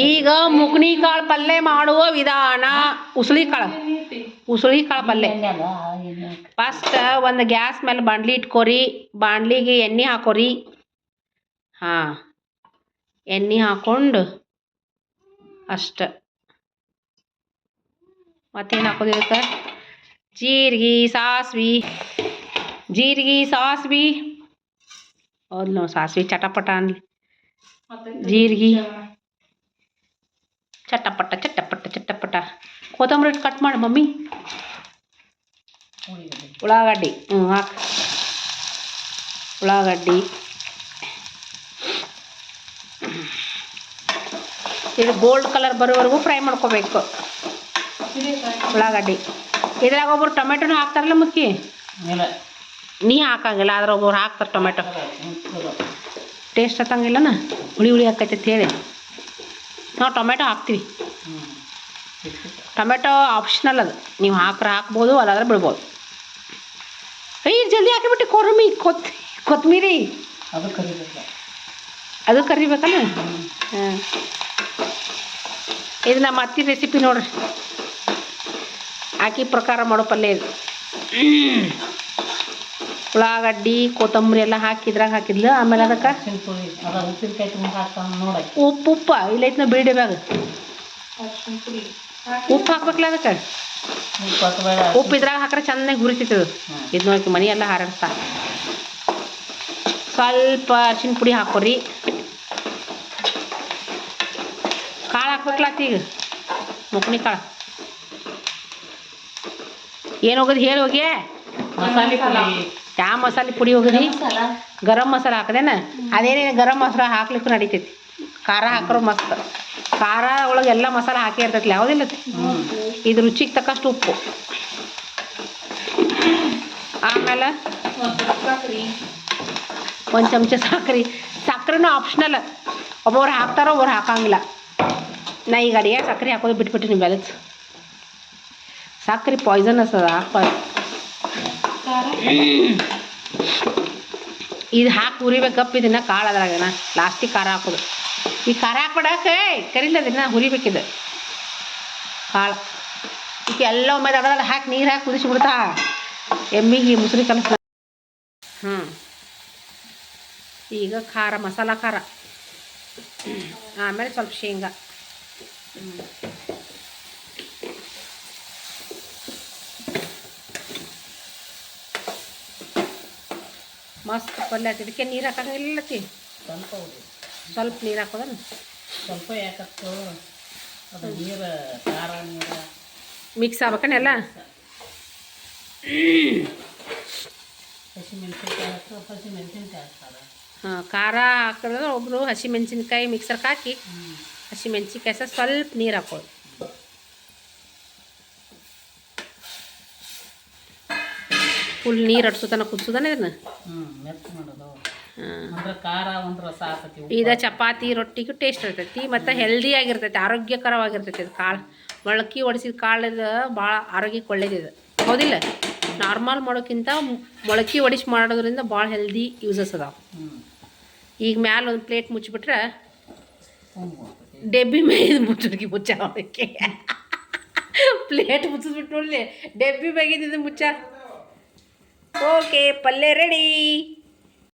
ಈಗ ಮುಗ್ನಿ ಕಾಳು ಪಲ್ಯ ಮಾಡುವ ವಿಧಾನ. ಉಸುಳಿ ಕಾಳು ಪಲ್ಯ. ಫಸ್ಟ್ ಒಂದು ಗ್ಯಾಸ್ ಮೇಲೆ ಬಾಂಡ್ಲಿ ಇಟ್ಕೋರಿ. ಬಾಂಡ್ಲಿಗೆ ಎಣ್ಣೆ ಹಾಕೋರಿ. ಹಾಂ, ಎಣ್ಣೆ ಹಾಕೊಂಡು ಅಷ್ಟ. ಮತ್ತೇನು ಹಾಕೋದು ಇದಕ್ಕೆ? ಜೀರಿಗೆ ಸಾಸ್ವಿ ಹೌದು ನೋಡಿ, ಸಾಸ್ವಿ ಚಟಪಟ ಅನ್ಲಿ. ಜೀರಿಗೆ ಚಟಪಟ. ಕೊತ್ತಂಬರಿ ಕಟ್ ಮಾಡಿ ಮಮ್ಮಿ. ಉಳ್ಳಾಗಡ್ಡಿ ಹಾಕು. ಉಳ್ಳಾಗಡ್ಡಿ ಇದು ಗೋಲ್ಡ್ ಕಲರ್ ಬರೋವರೆಗೂ ಫ್ರೈ ಮಾಡ್ಕೋಬೇಕು. ಉಳ್ಳಾಗಡ್ಡಿ ಇದ್ರಾಗ ಒಬ್ಬರು ಟೊಮೆಟೊನ ಹಾಕ್ತಾರಲ್ಲ ಮುಕ್ಕಿ. ನೀ ಹಾಕಂಗಿಲ್ಲ, ಆದ್ರೆ ಒಬ್ಬರು ಹಾಕ್ತಾರೆ ಟೊಮೆಟೊ. ಟೇಸ್ಟ್ ಹತ್ತಂಗಿಲ್ಲನ, ಹುಳಿ ಹಾಕೈತೆ ಹೇಳಿ ನಾವು ಟೊಮೆಟೊ ಹಾಕ್ತೀವಿ. ಟೊಮೆಟೊ ಆಪ್ಷನಲ್ ಅದು, ನೀವು ಹಾಕ್ಬೋದು, ಅಲ್ಲಾದ್ರೆ ಬಿಡ್ಬೋದು. ಜಲ್ದಿ ಹಾಕಿಬಿಟ್ಟು ಕೊತ್ತಂಬರಿ ಅದು ಕರಿಬೇಕಲ್ಲ. ಹಾಂ, ಇದು ನಮ್ಮ ಅತ್ತಿ ರೆಸಿಪಿ ನೋಡ್ರಿ. ಹಾಕಿ ಪ್ರಕಾರ ಮಾಡೋ ಪಲ್ಯ ಇದು. ಉಳ್ಳಾಗಡ್ಡಿ ಕೊತ್ತಂಬರಿ ಎಲ್ಲ ಹಾಕಿದ್ರಾಗ ಹಾಕಿದ್ಲು. ಆಮೇಲೆ ಅದಕ್ಕೆ ಉಪ್ಪ ಇಲ್ಲೈತೆ ನಾವು ಬೀಡಿ ಬ್ಯಾಗ ಉಪ್ಪು ಹಾಕ್ಬೇಕಲ್ಲ. ಅದಕ್ಕೆ ಉಪ್ಪು ಇದ್ರಾಗ ಹಾಕ್ರೆ ಚೆನ್ನಾಗಿ ಹುರಿತೈತದು. ಇದು ನೋಡಿ ಮನೆ ಎಲ್ಲ ಹಾರಾಡ್ತಾ. ಸ್ವಲ್ಪ ಅರಿಶಿನ ಪುಡಿ ಹಾಕೋರಿ. ಕಾಳು ಹಾಕ್ಬೇಕಲತ್ತ ಈಗ ಮುಕ್ನಿ ಕಾಳು. ಏನು ಹೋಗೋದು ಹೇಳಿ ಹೋಗಿ. ಯಾವ ಮಸಾಲೆ ಪುಡಿ ಹೋಗದಿ? ಗರಂ ಮಸಾಲ ಹಾಕದೇನ? ಅದೇನೇನು ಗರಂ ಮಸಾಲ ಹಾಕ್ಲಿಕ್ಕೂ ನಡಿತೈತಿ. ಖಾರ ಹಾಕೋರು ಮಸ್ತ್. ಖಾರ ಒಳಗೆ ಎಲ್ಲ ಮಸಾಲ ಹಾಕಿ ಇರ್ತೈತಿ, ಯಾವುದಿಲ್ಲ. ಇದು ರುಚಿಗೆ ತಕ್ಕಷ್ಟು ಉಪ್ಪು. ಆಮೇಲೆ ಒಂದು ಚಮಚ ಸಕ್ಕರೆನೂ ಆಪ್ಷನಲ್. ಒಬ್ಬೊಬ್ರು ಹಾಕ್ತಾರೋ ಒಬ್ಬರು ಹಾಕಂಗಿಲ್ಲ. ನಾ ಈಗ ಅಡಿಗೆ ಸಕ್ಕರೆ ಹಾಕೋದು ಬಿಟ್ಬಿಟ್ಟು ನೀವು ಬೆಲಸ್. ಸಕ್ಕರೆ ಪಾಯ್ಸನಸ್ ಅದ, ಹಾಕ್ಬಾರ್ದು. ಇದು ಹಾಕಿ ಹುರಿಬೇಕಪ್ಪ. ಇದನ್ನ ಕಾಳು ಅದ್ರಾಗನ ಲಾಸ್ಟಿಗೆ ಖಾರ ಹಾಕೋದು. ಈ ಖಾರ ಹಾಕ್ಬಿಡಕ್ಕೆ ಕರಿಲ್ಲ, ಅದನ್ನ ಹುರಿಬೇಕಿದೆ ಕಾಳು. ಈಗ ಎಲ್ಲ ಒಮ್ಮೆ ಅದ್ರಲ್ಲಿ ಹಾಕಿ ನೀರು ಹಾಕಿ ಕುದಿಸ್ಬಿಡ್ತಾ ಎಮ್ಮಿಗೆ ಮುಸುರಿ ಕಲಸ. ಈಗ ಖಾರ, ಮಸಾಲ ಖಾರ, ಆಮೇಲೆ ಸ್ವಲ್ಪ ಶೇಂಗಾ. ಮಸ್ತ್ ಪಲ್ಯ ಆಯ್ತು. ಇದಕ್ಕೆ ನೀರು ಹಾಕಂಗಿಲ್ಲತಿ. ಸ್ವಲ್ಪ ನೀರು ಹಾಕೋದನ್ನ ಸ್ವಲ್ಪ ಯಾಕತ್ತು ಅದು ನೀರು ಖಾರ ನೀರು ಮಿಕ್ಸ್ ಆಗ್ಬೇಕನ್ನೆಲ್ಲ. ಹಾಂ, ಖಾರ ಹಾಕಿದ್ರೆ ಒಬ್ಬರು ಹಸಿಮೆಣ್ಸಿನ್ಕಾಯಿ ಮಿಕ್ಸರ್ಗೆ ಹಾಕಿ ಹಸಿಮೆಣ್ಸಿನ್ಕಾಯಿ ಸಹ ಸ್ವಲ್ಪ ನೀರು ಹಾಕೋದು. ಫುಲ್ ನೀರು ಅಡ್ಸೋತನ ಕುದಿಸೋದನ್ನ ಇದನ್ನ. ಇದು ಚಪಾತಿ ರೊಟ್ಟಿಗೂ ಟೇಸ್ಟ್ ಇರ್ತೈತಿ ಮತ್ತು ಹೆಲ್ದಿ ಆಗಿರ್ತೈತಿ, ಆರೋಗ್ಯಕರವಾಗಿರ್ತೈತಿ. ಇದು ಕಾಳು ಮೊಳಕೆ ಒಡಿಸಿದ ಕಾಳಿದು ಭಾಳ ಆರೋಗ್ಯಕ್ಕೆ ಒಳ್ಳೇದಿದೆ, ಹೌದಿಲ್ಲ? ನಾರ್ಮಲ್ ಮಾಡೋಕ್ಕಿಂತ ಮೊಳಕೆ ಒಡಿಸಿ ಮಾಡೋದ್ರಿಂದ ಭಾಳ ಹೆಲ್ದಿ ಯೂಸಸ್ ಅದಾವೆ. ಈಗ ಮ್ಯಾಲೆ ಒಂದು ಪ್ಲೇಟ್ ಮುಚ್ಚಿಬಿಟ್ರೆ ಡೆಬ್ಬಿ ಮೇಲೆ ಮುಚ್ಚೋದಕ್ಕೆ ಪ್ಲೇಟ್ ಮುಚ್ಚಿಸ್ಬಿಟ್ಟು ನೋಡಲಿ ಡೆಬ್ಬಿ ಮ್ಯಾಗಿದ್ದು ಮುಚ್ಚ. ಓಕೆ, ಪಲ್ಯ ರೆಡಿ.